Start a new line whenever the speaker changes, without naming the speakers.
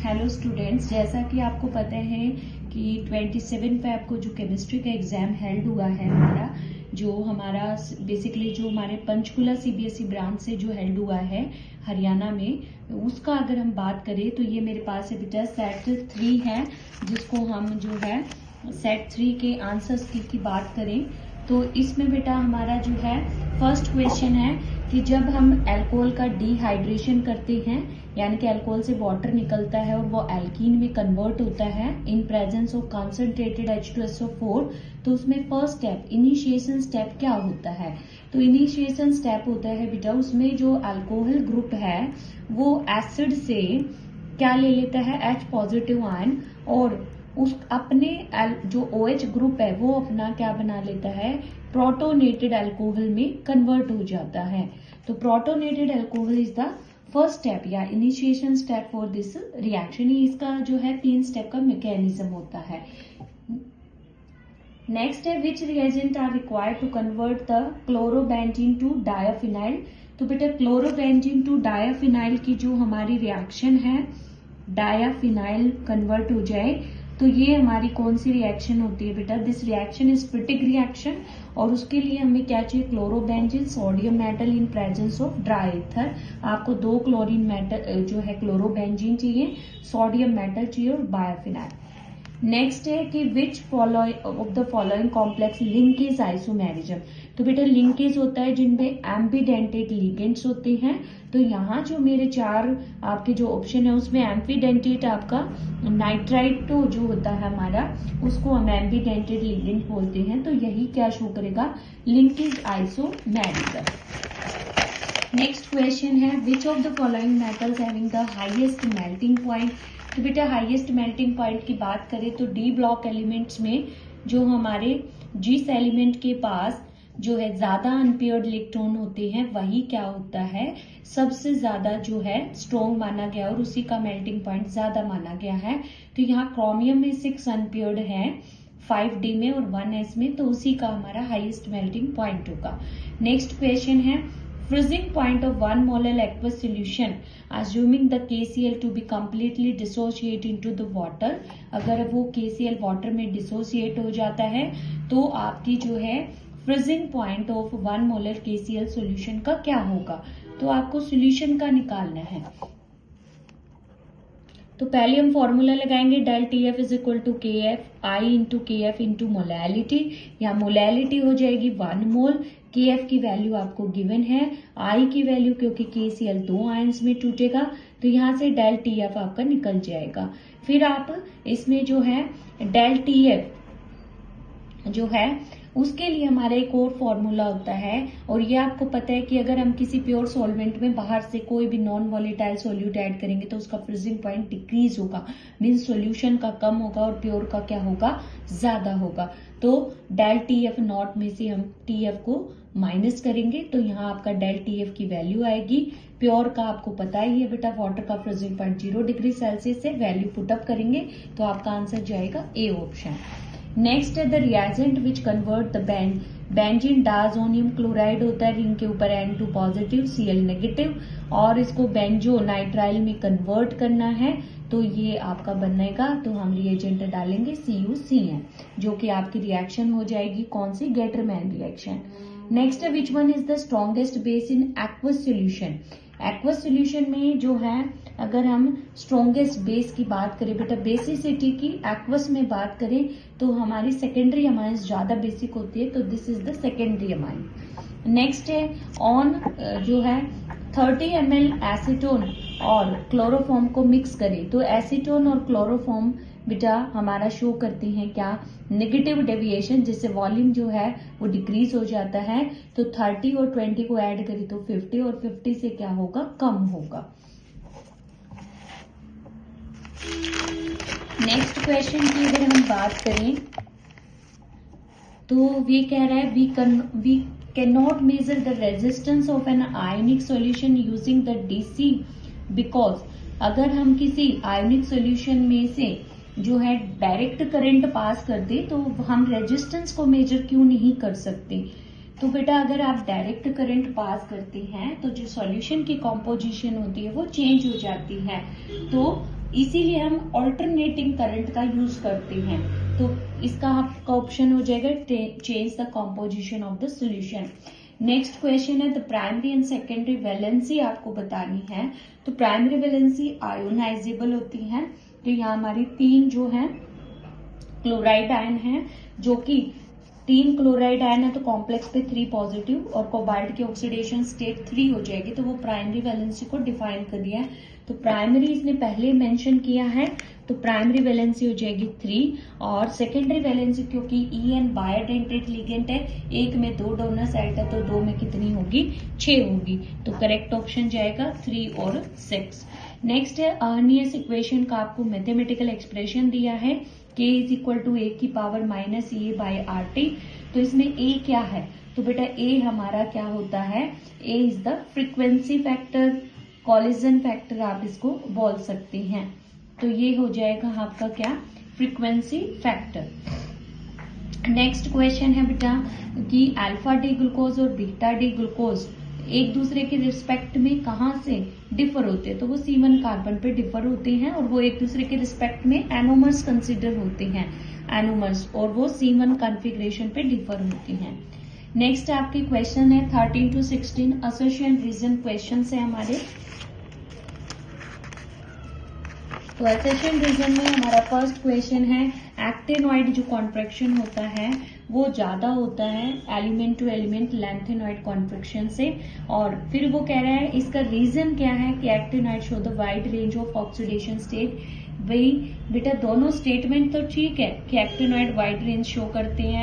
Hello students, जैसा कि आपको पता है कि 27 पे आपको जो केमिस्ट्री का एग्जाम हेल्ड हुआ है हमारा बेसिकली जो हमारे पंचकुला सीबीएसई ब्रांच से जो हेल्ड हुआ है हरियाणा में, उसका अगर हम बात करें तो ये मेरे पास है बेटा सेट 3 है, जिसको हम जो है सेट 3 के आंसर्स की बात करें तो इसमें बेटा हमारा जो है फर्स्ट क्वेश्चन है कि जब हम अल्कोहल का डिहाइड्रेशन करते हैं, यानी कि अल्कोहल से वाटर निकलता है और वो एल्कीन में कन्वर्ट होता है in presence of concentrated H2SO4, तो उसमें फर्स्ट स्टेप इनिशिएशन स्टेप क्या होता है? तो इनिशिएशन स्टेप होता है बेटा, उसमें जो अल्कोहल ग्रुप है वो एसिड से क्या ले लेता है, H पॉजिटिव आयन, और उस अपने जो OH ग्रुप है वो अपना क्या बना लेता है, प्रोटोनेटेड अल्कोहल में कन्वर्ट हो जाता है। तो protonated alcohol is the first step या initiation step for this reaction. इसका जो है 3 स्टेप का मैकेनिज्म होता है। नेक्स्ट है which reagent are required to convert the chlorobenzene to diphenyl. तो बेटा क्लोरोबेंजीन टू डायाफिनाइल की जो हमारी रिएक्शन है, डायाफिनाइल कन्वर्ट हो जाए, तो ये हमारी कौन सी रिएक्शन होती है बेटा? दिस रिएक्शन इज फिटिक रिएक्शन, और उसके लिए हमें क्या चाहिए, chlorobenzene sodium metal in presence of dry ether. आपको 2 क्लोरीन मेटल जो है क्लोरोबेंजीन चाहिए, सोडियम मेटल चाहिए और बायोफिनाइल। नेक्स्ट है कि which of the following complex linkage isomerism. तो बेटा लिंकेज होता है जिनमें एम्फीडेंटेट लिगेंड्स होते हैं। तो यहाँ जो मेरे 4 आपके जो ऑप्शन है उसमें एम्फीडेंटेट आपका नाइट्राइट जो होता है हमारा, उसको हम एम्फीडेंटेट लिगेंड बोलते हैं। तो यही क्या शो करेगा, लिंकेज आइसोमेरिज्म। नेक्स्ट क्वेश्चन है which of the following metals having the highest melting point. तो बेटा हाईएस्ट मेल्टिंग पॉइंट की बात करें तो डी ब्लॉक एलिमेंट्स में जो हमारे जिस एलिमेंट के पास जो है ज्यादा अनपेयर्ड इलेक्ट्रॉन होते हैं वही क्या होता है, सबसे ज्यादा जो है स्ट्रॉन्ग माना गया और उसी का मेल्टिंग पॉइंट ज्यादा माना गया है। तो यहाँ क्रोमियम में 6 अनपेयर्ड है, 5D में और 1S में, तो उसी का हमारा हाईएस्ट मेल्टिंग पॉइंट होगा। नेक्स्ट क्वेश्चन है freezing point of 1 molar aqueous solution assuming the KCl to be completely dissociate into the water। अगर वो KCl वाटर में डिसोसिएट हो जाता है तो आपकी जो है freezing point of 1 molar KCl solution का क्या होगा? तो आपको solution का निकालना है। तो पहले हम फॉर्मूला लगाएंगे del TF is equal to KF I into KF into molality. यहाँ मोलैलिटी हो जाएगी 1 मोल, KF की वैल्यू आपको गिवन है, I की वैल्यू क्योंकि KCl 2 आयंस में टूटेगा तो यहाँ से डेल TF आपका निकल जाएगा। फिर आप इसमें जो है डेल TF जो है उसके लिए हमारा एक और फॉर्मूला होता है, और ये आपको पता है कि अगर हम किसी प्योर सॉल्वेंट में बाहर से कोई भी नॉन वॉलेटाइल सॉल्यूट ऐड करेंगे तो उसका फ्रीजिंग पॉइंट डिक्रीज होगा, मीन्स सॉल्यूशन का कम होगा और प्योर का क्या होगा, ज्यादा होगा। तो डेल TF नॉट में से हम TF को माइनस करेंगे तो यहाँ आपका डेल TF की वैल्यू आएगी। प्योर का आपको पता ही है बेटा, वाटर का फ्रीजिंग पॉइंट 0 डिग्री सेल्सियस से, वैल्यू पुटअप करेंगे तो आपका आंसर जाएगा ए ऑप्शन। नेक्स्ट है the reagent which convert the benzene diazonium chloride होता है, रिंग के ऊपर N2 पॉजिटिव Cl नेगेटिव, और इसको बेंजो नाइट्राइल में कन्वर्ट करना है तो ये आपका बनेगा, तो हम रिएजेंट डालेंगे CuCN जो कि आपकी रिएक्शन हो जाएगी कौन सी, गेटरमैन रिएक्शन। नेक्स्ट है which one is the strongest base in aqueous solution. Aqueous solution में जो है अगर हम स्ट्रॉन्गेस्ट बेस की बात करें बेटा, बेसिसिटी की एक्वस में बात करें तो हमारी सेकेंडरी अमाइंस ज्यादा बेसिक होती है, तो this is the secondary amine. Next है ऑन जो है 30 ml एसीटोन और क्लोरोफॉर्म को मिक्स करें, तो एसीटोन और क्लोरोफॉर्म बेटा हमारा शो करती हैं क्या, नेगेटिव डेविएशन, जिससे वॉल्यूम जो है वो डिक्रीज हो जाता है। तो 30 और 20 को ऐड करें तो 50, और 50 से क्या होगा, कम होगा। नेक्स्ट क्वेश्चन की अगर हम बात करें तो ये कह रहा है we can not measure the resistance of an ionic solution using the DC because अगर हम किसी आयनिक सॉल्यूशन में से जो है डायरेक्ट करंट पास कर दे तो हम रेजिस्टेंस को मेजर क्यों नहीं कर सकते। तो बेटा अगर आप डायरेक्ट करंट पास करते हैं तो जो सॉल्यूशन की कॉम्पोजिशन होती है वो चेंज हो जाती है, तो इसीलिए हम ऑल्टरनेटिंग करंट का यूज करते हैं। तो इसका आपका ऑप्शन हो जाएगा change the composition of the solution. Next question है the primary and secondary valency आपको बतानी है। तो प्राइमरी वैलेंसी आयोनाइजेबल होती है। तो यहाँ हमारी 3 जो है क्लोराइड आयन है, जो कि 3 क्लोराइड आयन है तो कॉम्प्लेक्स पे 3 पॉजिटिव और कोबाल्ट की ऑक्सीडेशन स्टेट 3 हो जाएगी। तो वो प्राइमरी वैलेंसी को डिफाइन कर दिया है। तो प्राइमरी इसने पहले मेंशन किया है, तो प्राइमरी वैलेंसी हो जाएगी 3 और सेकेंडरी वैलेंसी क्योंकि EN बायोडेंटेट लिगेंड है, 1 में 2 डोनर साइट है तो 2 में कितनी होगी, 6 होगी। तो करेक्ट ऑप्शन जाएगा 3 और 6। नेक्स्ट है अर्नियस इक्वेशन का आपको मैथमेटिकल एक्सप्रेशन दिया है k is equal to a की power minus A by RT। तो इसमें a क्या है, तो बेटा a हमारा क्या होता है, a is the frequency factor, collision factor आप इसको बोल सकते हैं। तो ये हो जाएगा आपका क्या, फ्रीक्वेंसी फैक्टर। नेक्स्ट क्वेश्चन है बेटा कि अल्फा डी ग्लूकोज और बीटा डी ग्लूकोज एक दूसरे के रिस्पेक्ट में कहाँ से डिफर होते हैं, तो वो C1 कार्बन पे डिफर होते हैं और वो एक दूसरे के रिस्पेक्ट में एनोमर्स कंसिडर होते हैं, एनोमर्स, और वो C1 कॉन्फ़िगरेशन पे डिफर होते हैं। नेक्स्ट आपके क्वेश्चन है 13 to 16 एसोसिएशन रीजन क्वेश्चन है हमारे। तो एसेशन रीजन में हमारा फर्स्ट क्वेश्चन है एक्टिनॉइड जो कॉन्ट्रैक्शन होता है वो ज्यादा होता है element to element lanthanoid contraction से। और फिर वो कह रहा है इसका रीजन क्या है कि actinoid show the wide range of oxidation state. भाई बेटा दोनों स्टेटमेंट तो ठीक है कि एक्टिनॉइड वाइड रेंज शो करते हैं